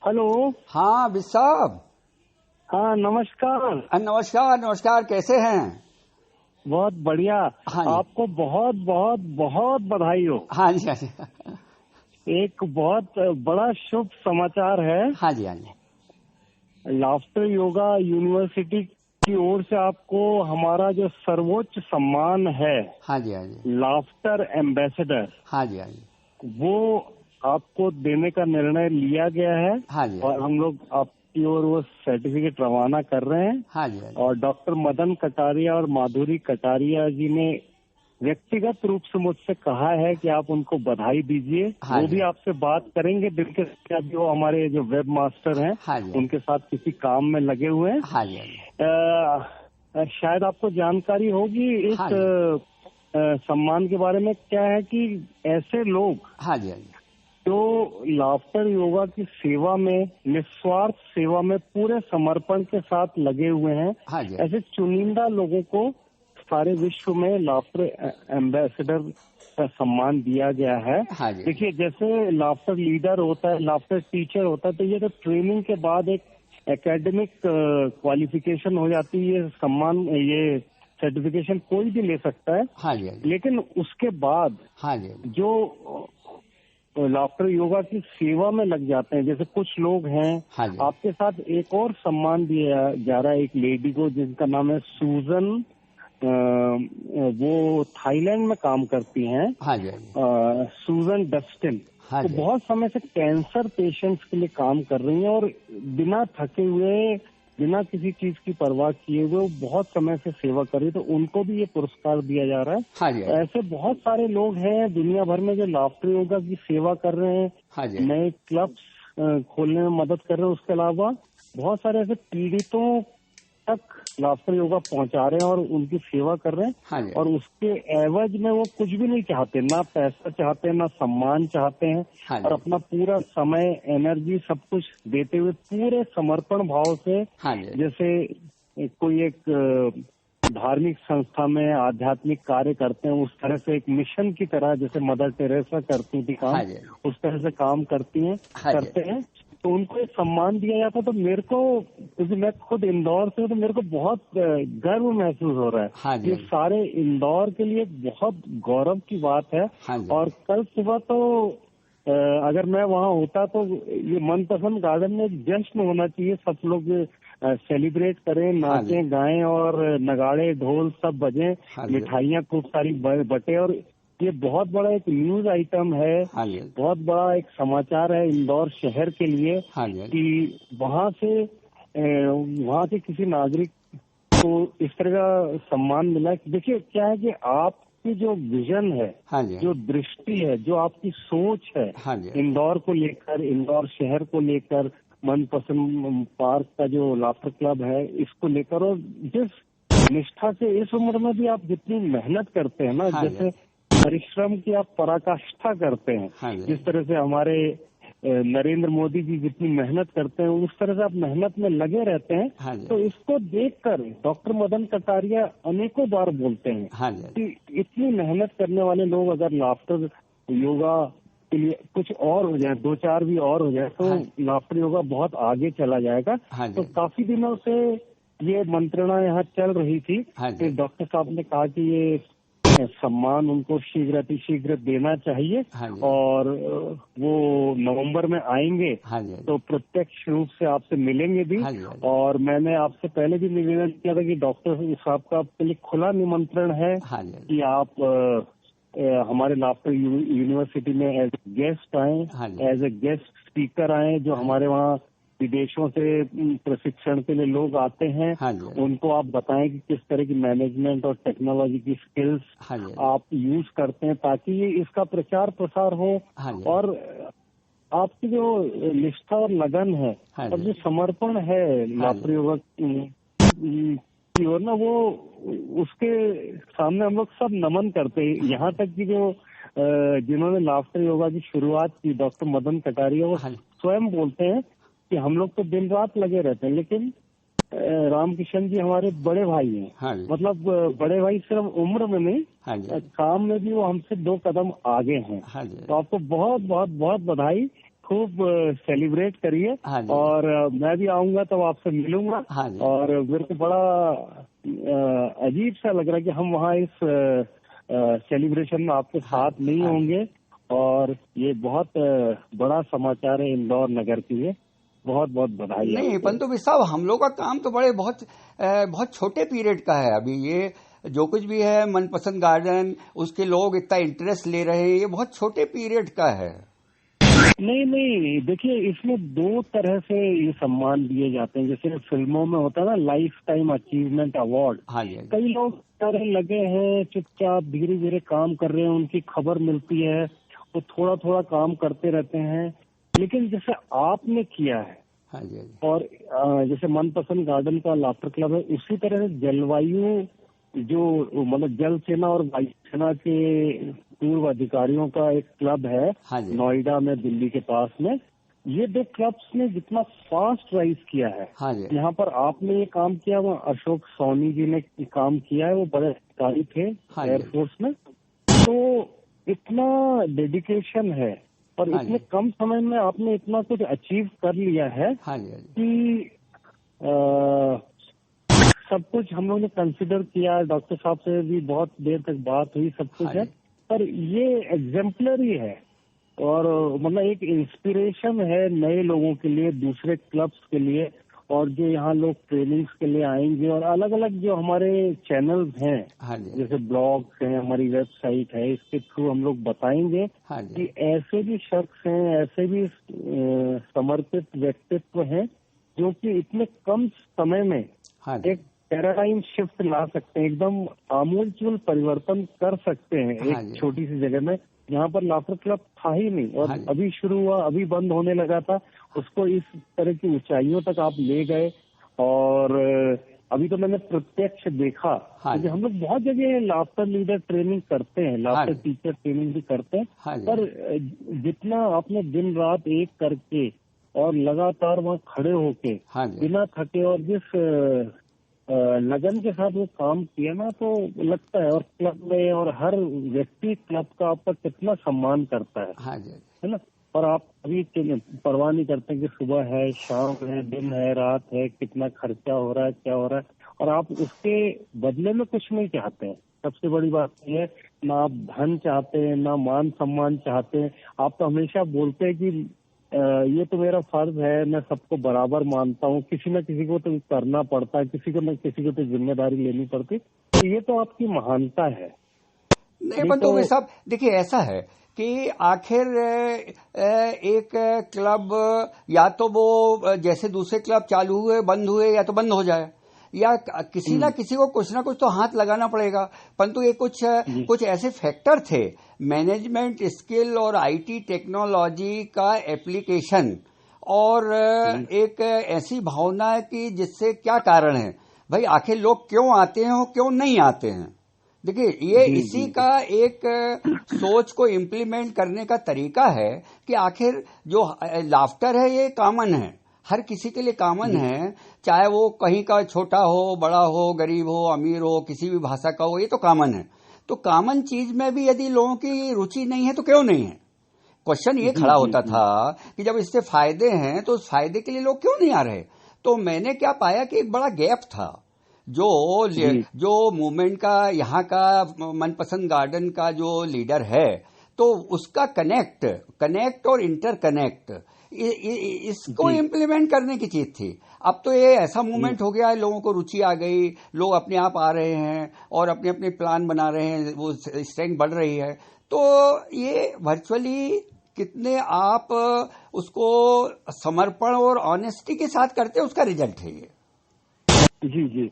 Hello. हाँ बिस साहब। हाँ नमस्कार। नमस्कार नमस्कार, कैसे हैं? बहुत बढ़िया। हाँ जी। आपको बहुत बहुत बहुत बधाई हो। हाँ जी हाँ जी। एक बहुत बड़ा शुभ समाचार है। हाँ जी हाँ जी। लाफ्टर योगा यूनिवर्सिटी की ओर से आपको हमारा जो सर्वोच्च सम्मान है, हाँ जी हाँ जी। लाफ्टर एम्बेसडर, हाँ जी हाँ जी। वो आपको देने का निर्णय लिया गया है। हाँ जी। और हम लोग आपकी ओर वो सर्टिफिकेट रवाना कर रहे हैं। हाँ जी हाँ जी। और डॉक्टर मदन कटारिया और माधुरी कटारिया जी ने व्यक्तिगत रूप से मुझसे कहा है कि आप उनको बधाई दीजिए। हाँ वो जी। भी आपसे बात करेंगे दिन के साथ, जो हमारे जो वेब मास्टर हैं हाँ जी। उनके साथ किसी काम में लगे हुए हैं। हाँ जी हाँ जी। शायद आपको जानकारी होगी इस हाँ जी। सम्मान के बारे में। क्या है कि ऐसे लोग हाँ जी हाँ जी। जो लाफ्टर योगा की सेवा में, निस्वार्थ सेवा में पूरे समर्पण के साथ लगे हुए हैं, हाँ जी। ऐसे चुनिंदा लोगों को सारे विश्व में लाफ्टर एम्बेसडर का सम्मान दिया गया है। हाँ जी। देखिए, जैसे लाफ्टर लीडर होता है, लाफ्टर टीचर होता है, तो ये तो ट्रेनिंग के बाद एक एकेडमिक क्वालिफिकेशन हो जाती है। ये सम्मान, ये सर्टिफिकेशन कोई भी ले सकता है। हाँ जी हाँ जी। लेकिन उसके बाद हाँ जी। जो लाफ्टर योगा की सेवा में लग जाते हैं, जैसे कुछ लोग हैं, हाँ जी। आपके साथ एक और सम्मान दिया जा रहा है एक लेडी को जिनका नाम है सूजन। वो थाईलैंड में काम करती हैं। हाँ जी हाँ जी। सूजन डस्टिन। हाँ वो जी। बहुत समय से कैंसर पेशेंट्स के लिए काम कर रही हैं और बिना थके हुए, बिना किसी चीज की परवाह किए हुए वो बहुत समय से सेवा कर रही है। तो उनको भी ये पुरस्कार दिया जा रहा है। हाँ जी। ऐसे बहुत सारे लोग हैं दुनिया भर में जो लाफ्टर योगा की सेवा कर रहे हैं। हाँ जी। नए क्लब्स खोलने में मदद कर रहे हैं। उसके अलावा बहुत सारे ऐसे पीड़ितों तक लाफ्टर योगा पहुंचा रहे हैं और उनकी सेवा कर रहे हैं। हाँ जी। और उसके एवज में वो कुछ भी नहीं चाहते, ना पैसा चाहते हैं, ना सम्मान चाहते हैं। हाँ जी। और अपना पूरा समय, एनर्जी, सब कुछ देते हुए पूरे समर्पण भाव से, हाँ जी। जैसे कोई एक धार्मिक संस्था में आध्यात्मिक कार्य करते हैं, उस तरह से एक मिशन की तरह, जैसे मदर टेरेसा करती थी काम, हाँ जी। उस तरह से काम करती हैं, हाँ जी। करते हैं। तो उनको एक सम्मान दिया जाता, तो मेरे को, क्योंकि मैं खुद इंदौर से हूँ, तो मेरे को बहुत गर्व महसूस हो रहा है। हाँ जी। ये सारे इंदौर के लिए बहुत गौरव की बात है। हाँ जी। और कल सुबह तो अगर मैं वहाँ होता तो ये मनपसंद गार्डन में जश्न होना चाहिए। सब लोग सेलिब्रेट करें, नाचें गाएं और नगाड़े ढोल सब बजें, हाँ जी। मिठाइयाँ खूब सारी बटे। और ये बहुत बड़ा एक न्यूज आइटम है, हाँ जी। बहुत बड़ा एक समाचार है इंदौर शहर के लिए हाँ जी। कि वहाँ के किसी नागरिक को इस तरह का सम्मान मिला। देखिए क्या है कि आपकी जो विजन है, हाँ जी। जो दृष्टि है, जो आपकी सोच है, हाँ जी। इंदौर को लेकर, इंदौर शहर को लेकर, मनपसंद पार्क का जो लाफ्टर क्लब है इसको लेकर, और जिस निष्ठा से इस उम्र में भी आप जितनी मेहनत करते हैं ना, हाँ जैसे परिश्रम की आप पराकाष्ठा करते हैं, हाँ जी। जिस तरह से हमारे नरेंद्र मोदी जी जितनी मेहनत करते हैं, उस तरह से आप मेहनत में लगे रहते हैं। हाँ जी। तो इसको देखकर डॉक्टर मदन कटारिया अनेकों बार बोलते हैं हाँ जी। कि इतनी मेहनत करने वाले लोग अगर लाफ्टर योगा के लिए कुछ और हो जाए, दो चार भी और हो जाए, तो लाफ्टर योगा बहुत आगे चला जाएगा। हाँ जी। तो काफी दिनों से ये मंत्रणा यहाँ चल रही थी कि डॉक्टर साहब ने कहा कि ये सम्मान उनको शीघ्र अतिशीघ्र देना चाहिए। हाँ जी। और वो नवंबर में आएंगे। हाँ जी। तो प्रत्यक्ष रूप से आपसे मिलेंगे भी। हाँ जी। और मैंने आपसे पहले भी निवेदन किया था कि डॉक्टर साहब का आपके लिए खुला निमंत्रण है। हाँ जी। कि आप हमारे लाफ्टर यूनिवर्सिटी में एज ए गेस्ट आए, एज ए गेस्ट स्पीकर आए। जो हमारे वहाँ विदेशों से प्रशिक्षण के लिए लोग आते हैं, उनको आप बताएं कि किस तरह की मैनेजमेंट और टेक्नोलॉजी की स्किल्स आप यूज करते हैं, ताकि ये इसका प्रचार प्रसार हो। और आपकी जो निष्ठा और लगन है और जो समर्पण है लाफ्टर योगा की ओर ना, वो उसके सामने हम लोग सब नमन करते हैं। यहाँ तक कि जो जिन्होंने लाफ्टर योगा की शुरुआत की, डॉक्टर मदन कटारिया, वो स्वयं बोलते हैं कि हम लोग तो दिन रात लगे रहते हैं, लेकिन रामकिशन जी हमारे बड़े भाई हैं। मतलब बड़े भाई सिर्फ उम्र में नहीं, काम में भी वो हमसे 2 कदम आगे हैं। तो आपको बहुत बहुत बहुत बधाई। खूब सेलिब्रेट करिए। हाँ जी। और मैं भी आऊंगा तब आपसे मिलूंगा। हाँ जी। और मेरे को बड़ा अजीब सा लग रहा है कि हम वहाँ इस सेलिब्रेशन में आपके साथ नहीं होंगे। और ये बहुत बड़ा समाचार है इंदौर नगर के लिए। बहुत बहुत बधाई। नहीं पंतु भी साहब, हम लोग का काम तो बहुत छोटे पीरियड का है। अभी ये जो कुछ भी है मनपसंद गार्डन, उसके लोग इतना इंटरेस्ट ले रहे हैं, ये बहुत छोटे पीरियड का है। नहीं, देखिए इसमें दो तरह से ये सम्मान दिए जाते हैं। जैसे फिल्मों में होता है ना, लाइफ टाइम अचीवमेंट अवार्ड। हाँ जी। कई लोग तरह लगे हैं, चुपचाप धीरे धीरे काम कर रहे हैं, उनकी खबर मिलती है, वो थोड़ा थोड़ा काम करते रहते हैं। लेकिन जैसे आपने किया है, हाँ जी। और जैसे मनपसंद गार्डन का लाफ्टर क्लब है, उसी तरह से जलवायु जो मतलब जल सेना और वायु सेना के पूर्व अधिकारियों का एक क्लब है। हाँ जी। नोएडा में, दिल्ली के पास में। ये दो क्लब्स ने जितना फास्ट राइज किया है, हाँ जी। यहाँ पर आपने ये काम किया, वो अशोक सोनी जी ने काम किया है, वो बड़े अधिकारी थे एयरफोर्स में। तो इतना डेडिकेशन है और इतने कम समय में आपने इतना कुछ अचीव कर लिया है कि सब कुछ हम लोग ने कंसिडर किया। डॉक्टर साहब से भी बहुत देर तक बात हुई, सब कुछ है। पर ये एग्जाम्पलरी है और मतलब एक इंस्पिरेशन है नए लोगों के लिए, दूसरे क्लब्स के लिए, और जो यहाँ लोग ट्रेनिंग्स के लिए आएंगे। और अलग अलग जो हमारे चैनल्स हैं, जैसे ब्लॉग्स हैं, हमारी वेबसाइट है, इसके थ्रू हम लोग बताएंगे कि ऐसे भी शख्स हैं, ऐसे भी समर्पित व्यक्तित्व हैं जो कि इतने कम समय में एक पैराडाइम शिफ्ट ला सकते हैं, एकदम आमूलचूल परिवर्तन कर सकते हैं एक छोटी सी जगह में, जहाँ पर लाफ्टर क्लब था ही नहीं और अभी शुरू हुआ, अभी बंद होने लगा था। उसको इस तरह की ऊंचाइयों तक आप ले गए। और अभी तो मैंने प्रत्यक्ष देखा, क्योंकि हम लोग बहुत जगह लाफ्टर लीडर ट्रेनिंग करते हैं, लाफ्टर टीचर ट्रेनिंग भी करते हैं, पर जितना आपने दिन रात एक करके और लगातार वहाँ खड़े होके बिना थके और जिस लगन के साथ वो काम किया ना, तो लगता है। और क्लब में और हर व्यक्ति क्लब का आपका कितना सम्मान करता है ना। और आप अभी परवाह नहीं करते कि सुबह है, शाम है, दिन है, रात है, कितना खर्चा हो रहा है, क्या हो रहा है, और आप उसके बदले में कुछ नहीं चाहते हैं। सबसे बड़ी बात यह है, ना आप धन चाहते हैं, ना मान सम्मान चाहते हैं। आप तो हमेशा बोलते हैं कि ये तो मेरा फर्ज है, मैं सबको बराबर मानता हूँ, किसी न किसी को तो करना पड़ता है, किसी को न किसी को तो जिम्मेदारी लेनी पड़ती। तो ये तो आपकी महानता है। नहीं पंतु साहब, देखिए ऐसा है कि आखिर एक क्लब या तो वो जैसे दूसरे क्लब चालू हुए, बंद हुए, या तो बंद हो जाए, या किसी ना किसी को कुछ ना कुछ तो हाथ लगाना पड़ेगा। परंतु ये कुछ ऐसे फैक्टर थे, मैनेजमेंट स्किल और आईटी टेक्नोलॉजी का एप्लीकेशन, और एक ऐसी भावना है कि जिससे क्या कारण है भाई, आखिर लोग क्यों आते हैं और क्यों नहीं आते हैं। देखिए ये इसी का एक सोच को इम्प्लीमेंट करने का तरीका है कि आखिर जो लाफ्टर है ये कॉमन है, हर किसी के लिए कॉमन है, चाहे वो कहीं का छोटा हो, बड़ा हो, गरीब हो, अमीर हो, किसी भी भाषा का हो, ये तो कॉमन है। तो कॉमन चीज में भी यदि लोगों की रुचि नहीं है तो क्यों नहीं है। क्वेश्चन ये खड़ा होता था कि जब इससे फायदे हैं तो उस फायदे के लिए लोग क्यों नहीं आ रहे। तो मैंने क्या पाया कि एक बड़ा गैप था, जो मूवमेंट का, यहाँ का मनपसंद गार्डन का जो लीडर है, तो उसका कनेक्ट और इंटरकनेक्ट, इसको इम्प्लीमेंट करने की चीज थी। अब तो ये ऐसा मूवमेंट हो गया है, लोगों को रुचि आ गई, लोग अपने आप आ रहे हैं और अपने अपने प्लान बना रहे हैं, वो स्ट्रेंथ बढ़ रही है। तो ये वर्चुअली कितने आप उसको समर्पण और ऑनेस्टी के साथ करते हैं, उसका रिजल्ट है ये। जी।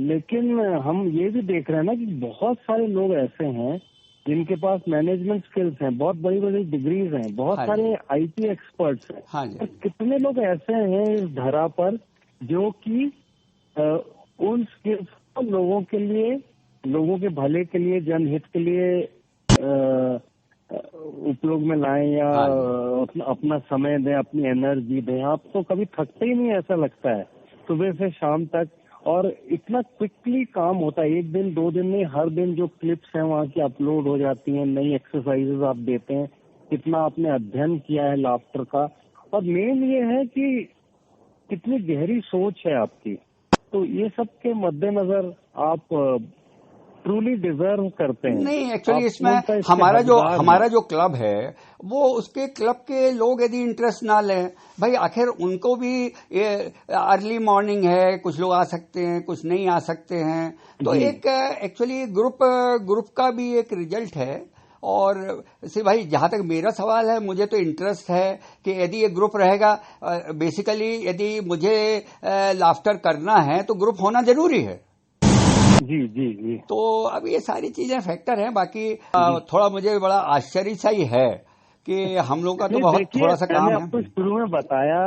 लेकिन हम ये भी देख रहे हैं ना कि बहुत सारे लोग ऐसे हैं जिनके पास मैनेजमेंट स्किल्स हैं, बहुत बड़ी बड़ी डिग्रीज हैं, बहुत सारे आईटी एक्सपर्ट्स हैं। तो कितने लोग ऐसे हैं इस धरा पर जो कि उन स्किल्स को लोगों के लिए, लोगों के भले के लिए, जनहित के लिए उपयोग में लाएं, या अपना समय दें, अपनी एनर्जी दें। आप तो कभी थकते ही नहीं, ऐसा लगता है, सुबह से शाम तक। और इतना क्विकली काम होता है, एक दिन 2 दिन नहीं, हर दिन जो क्लिप्स हैं वहाँ की अपलोड हो जाती हैं, नई एक्सरसाइजेज आप देते हैं, कितना आपने अध्ययन किया है लाफ्टर का, और मेन ये है कि कितनी गहरी सोच है आपकी। तो ये सब के मद्देनजर आप ट्रूली डिजर्व करते हैं। नहीं, एक्चुअली इसमें हमारा जो क्लब है वो उसके क्लब के लोग यदि इंटरेस्ट ना लें, भाई आखिर उनको भी अर्ली मॉर्निंग है, कुछ लोग आ सकते हैं, कुछ नहीं आ सकते हैं, तो एक एक्चुअली ग्रुप का भी एक रिजल्ट है। और सिर्फ भाई जहां तक मेरा सवाल है, मुझे तो इंटरेस्ट है कि यदि ये ग्रुप रहेगा, बेसिकली यदि मुझे लाफ्टर करना है तो ग्रुप होना जरूरी है। जी जी जी। तो अब ये सारी चीजें फैक्टर हैं। बाकी थोड़ा मुझे बड़ा आश्चर्य सा ही है कि हम लोग का तो बहुत थोड़ा सा काम है। आपको शुरू में बताया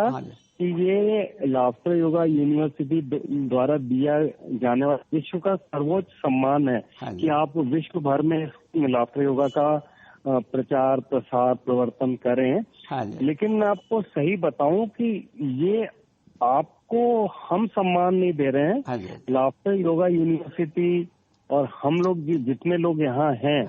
कि ये लाफ्टर योगा यूनिवर्सिटी द्वारा दिया जाने वाला विश्व का सर्वोच्च सम्मान है कि आप विश्व भर में लाफ्टर योगा का प्रचार प्रसार प्रवर्तन करें। लेकिन मैं आपको सही बताऊं कि ये आपको हम सम्मान नहीं दे रहे हैं। लाफ्टर योगा यूनिवर्सिटी और हम लोग जितने लोग यहाँ हैं,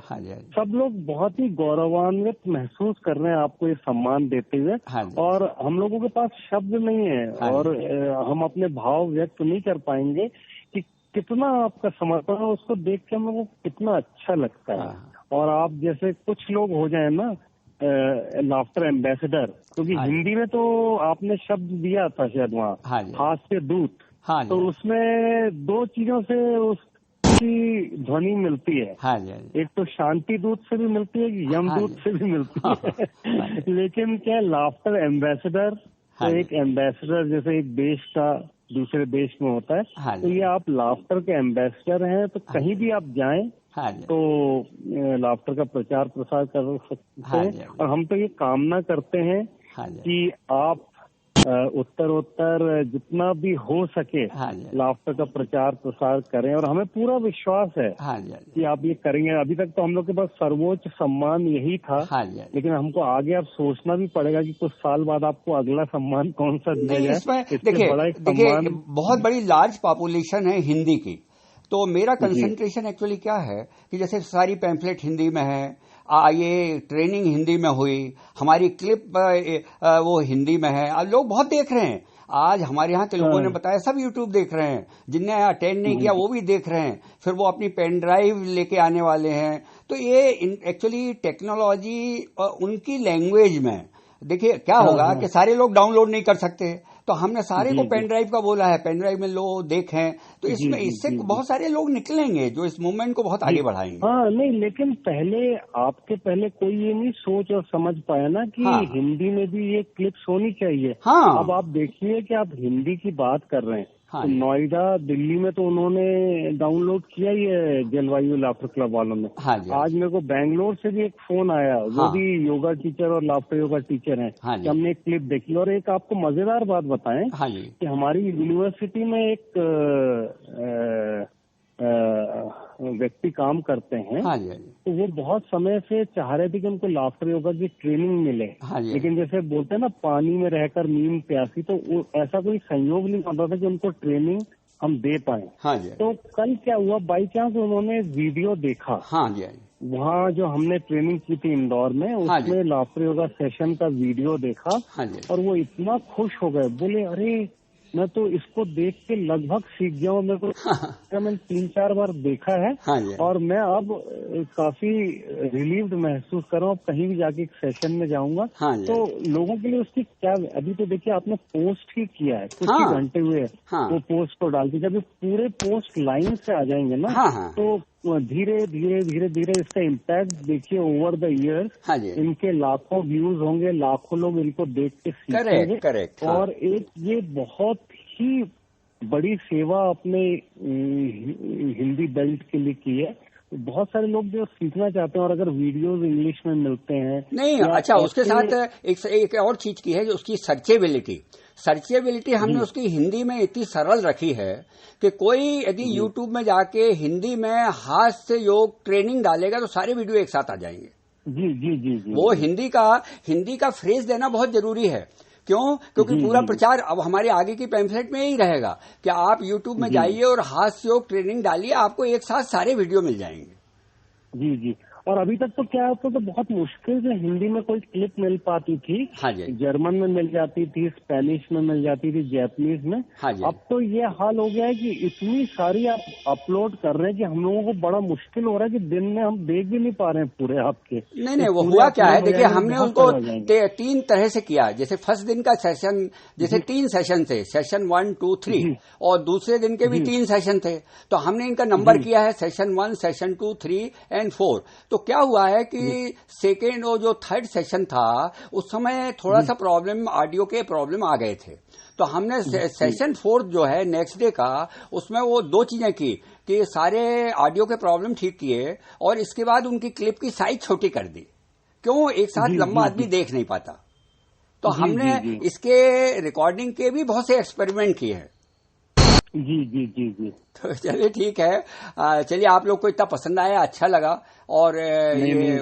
सब लोग बहुत ही गौरवान्वित महसूस कर रहे हैं आपको ये सम्मान देते हुए। और हम लोगों के पास शब्द नहीं है और हम अपने भाव व्यक्त नहीं कर पाएंगे कि कितना आपका समर्पण है। उसको देख के हम लोगों को कितना अच्छा लगता है। और आप जैसे कुछ लोग हो जाए ना लाफ्टर एम्बेसडर, क्योंकि हिंदी में तो आपने शब्द दिया था शायद वहाँ, हास्य दूत। तो उसमें दो चीजों से उसकी ध्वनि मिलती है। एक तो शांति दूत से भी मिलती है, यमदूत से भी मिलती है। लेकिन क्या लाफ्टर एम्बेसडर, तो एक एम्बेसडर जैसे एक देश का दूसरे देश में होता है, तो ये आप लाफ्टर के एम्बेसडर हैं। तो कहीं भी आप जाएं तो लाफ्टर का प्रचार प्रसार कर सकते हैं। और हम तो ये कामना करते हैं कि आप उत्तर जितना भी हो सके लाफ्टर का प्रचार प्रसार करें। और हमें पूरा विश्वास है कि आप ये करेंगे। अभी तक तो हम लोग के पास सर्वोच्च सम्मान यही था, लेकिन हमको आगे अब सोचना भी पड़ेगा कि कुछ साल बाद आपको अगला सम्मान कौन सा दिया जाए। देखिए बहुत बड़ी लार्ज पॉपुलेशन है हिंदी की, तो मेरा कंसंट्रेशन एक्चुअली क्या है कि जैसे सारी पैम्फलेट हिंदी में है, ये ट्रेनिंग हिंदी में हुई, हमारी क्लिप वो हिंदी में है, लोग बहुत देख रहे हैं। आज हमारे यहाँ के लोगों ने बताया सब यूट्यूब देख रहे हैं, जिनने अटेंड नहीं किया वो भी देख रहे हैं, फिर वो अपनी पेन ड्राइव लेके आने वाले हैं। तो ये एक्चुअली टेक्नोलॉजी उनकी लैंग्वेज में, देखिए क्या होगा कि सारे लोग डाउनलोड नहीं कर सकते, तो हमने सारे को पेन ड्राइव का बोला है, पेन ड्राइव में लो देखें, तो इसमें इससे बहुत सारे लोग निकलेंगे जो इस मूवमेंट को बहुत आगे बढ़ाएंगे। हाँ नहीं, लेकिन आपके पहले कोई ये नहीं सोच और समझ पाया ना कि हिंदी में भी ये क्लिप्स होनी चाहिए। अब आप देखिए कि आप हिंदी की बात कर रहे हैं, तो नोएडा दिल्ली में तो उन्होंने डाउनलोड किया ही है जलवायु लाफ्टर क्लब वालों ने। आज मेरे को बैंगलोर से भी एक फोन आया, वो भी योगा टीचर और लाफ्टर योगा टीचर हैं, कि हमने एक क्लिप देखी। और एक आपको मजेदार बात बताएं कि हमारी यूनिवर्सिटी में एक व्यक्ति काम करते हैं, तो वो बहुत समय से चाह रहे थे कि उनको लाफ्टर योगा की ट्रेनिंग मिले। लेकिन जैसे बोलते हैं ना, पानी में रहकर नीम प्यासी, तो ऐसा कोई संयोग नहीं बन रहा था कि उनको ट्रेनिंग हम दे पाए। तो कल क्या हुआ, बाई चांस उन्होंने वीडियो देखा। वहाँ जो हमने ट्रेनिंग की थी इंदौर में, उसमें लाफ्टर योगा सेशन का वीडियो देखा और वो इतना खुश हो गए, बोले अरे मैं तो इसको देख के लगभग सीख गया हूँ। मेरे को मैंने 3-4 बार देखा है और मैं अब काफी रिलीव्ड महसूस कर रहा हूँ। कहीं भी जाके एक सेशन में जाऊंगा तो लोगों के लिए उसकी क्या, अभी तो देखिए आपने पोस्ट ही किया है, कुछ ही घंटे हुए वो पोस्ट को डाल के, जब पूरे पोस्ट लाइन से आ जाएंगे ना तो धीरे धीरे धीरे धीरे इसका इम्पैक्ट देखिए ओवर द ईयर्स। इनके लाखों व्यूज होंगे, लाखों लोग इनको देख के सीखेंगे। और एक ये बहुत ही बड़ी सेवा अपने हिंदी बेल्ट के लिए की है। बहुत सारे लोग जो सीखना चाहते हैं, और अगर वीडियोस इंग्लिश में मिलते हैं नहीं, अच्छा उसके साथ एक और चीज की है जो उसकी सर्चेबिलिटी हमने उसकी हिंदी में इतनी सरल रखी है कि कोई यदि यूट्यूब में जाके हिंदी में हाथ से योग ट्रेनिंग डालेगा तो सारे वीडियो एक साथ आ जाएंगे। जी। वो हिंदी का फ्रेज देना बहुत जरूरी है। क्यों? क्योंकि पूरा प्रचार अब हमारे आगे की पैम्फलेट में ही रहेगा कि आप यूट्यूब में जाइए और हाथ से योग ट्रेनिंग डालिए, आपको एक साथ सारे वीडियो मिल जाएंगे। जी। और अभी तक तो क्या होता तो बहुत मुश्किल से हिंदी में कोई क्लिप मिल पाती थी। हाँ जी। जर्मन में मिल जाती थी, स्पेनिश में मिल जाती थी, जैपनीज में। हाँ जी। अब तो ये हाल हो गया है कि इतनी सारी आप अपलोड कर रहे हैं कि हम लोगों को बड़ा मुश्किल हो रहा है कि दिन में हम देख भी नहीं पा रहे हैं पूरे आपके। नहीं, वो हुआ क्या है, देखिए हमने उनको 3 तरह से किया। जैसे फर्स्ट दिन का सेशन, जैसे 3 सेशन थे, सेशन 1, 2, 3, और दूसरे दिन के भी 3 सेशन थे। तो हमने इनका नंबर किया है सेशन 1, सेशन 2, 3 एंड 4। तो क्या हुआ है कि सेकेंड और जो थर्ड सेशन था उस समय थोड़ा सा प्रॉब्लम, ऑडियो के प्रॉब्लम आ गए थे। तो हमने सेशन 4 जो है नेक्स्ट डे का, उसमें वो 2 चीजें की कि सारे ऑडियो के प्रॉब्लम ठीक किए और इसके बाद उनकी क्लिप की साइज छोटी कर दी। क्यों, एक साथ लंबा आदमी देख नहीं पाता। तो हमने इसके रिकॉर्डिंग के भी बहुत से एक्सपेरिमेंट किए हैं। जी जी जी जी। तो चलिए ठीक है, चलिए आप लोग को इतना पसंद आया, अच्छा लगा। और ये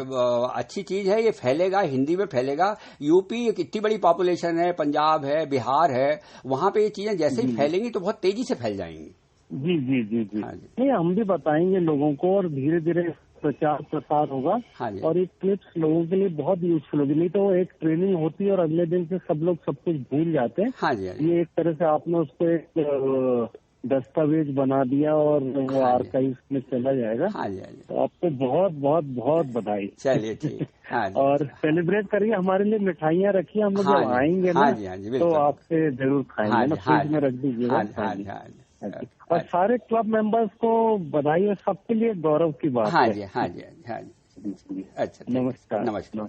अच्छी चीज है, ये फैलेगा, हिंदी में फैलेगा। यूपी एक इतनी बड़ी पॉपुलेशन है, पंजाब है, बिहार है, वहां पे ये चीजें जैसे ही फैलेंगी तो बहुत तेजी से फैल जाएंगी। जी जी जी जी। हाँ जी। नहीं, हम भी बताएंगे लोगों को और धीरे धीरे प्रचार प्रसार होगा। हाँ जी। और ये क्लिप्स लोगों के लिए बहुत यूजफुल होगी। नहीं तो एक ट्रेनिंग होती है और अगले दिन से सब लोग सब कुछ भूल जाते हैं। हाँ जी। ये एक तरह से आपने उसको एक दस्तावेज बना दिया और वो आर्काइव में चला जाएगा। हाँ जी, हाँ जी। तो आपको बहुत बहुत बहुत बधाई। चलिए ठीक। हाँ जी। और सेलिब्रेट करिए, हमारे लिए मिठाइयाँ रखिए, हम लोग जब आएंगे ना तो आपसे जरूर खाएंगे ना, फ्रिज में रख दीजिएगा। और सारे क्लब मेंबर्स को बधाई और सबके लिए गौरव की बात है। हाँ जी, हाँ जी, हाँ जी। अच्छा, नमस्कार। नमस्कार।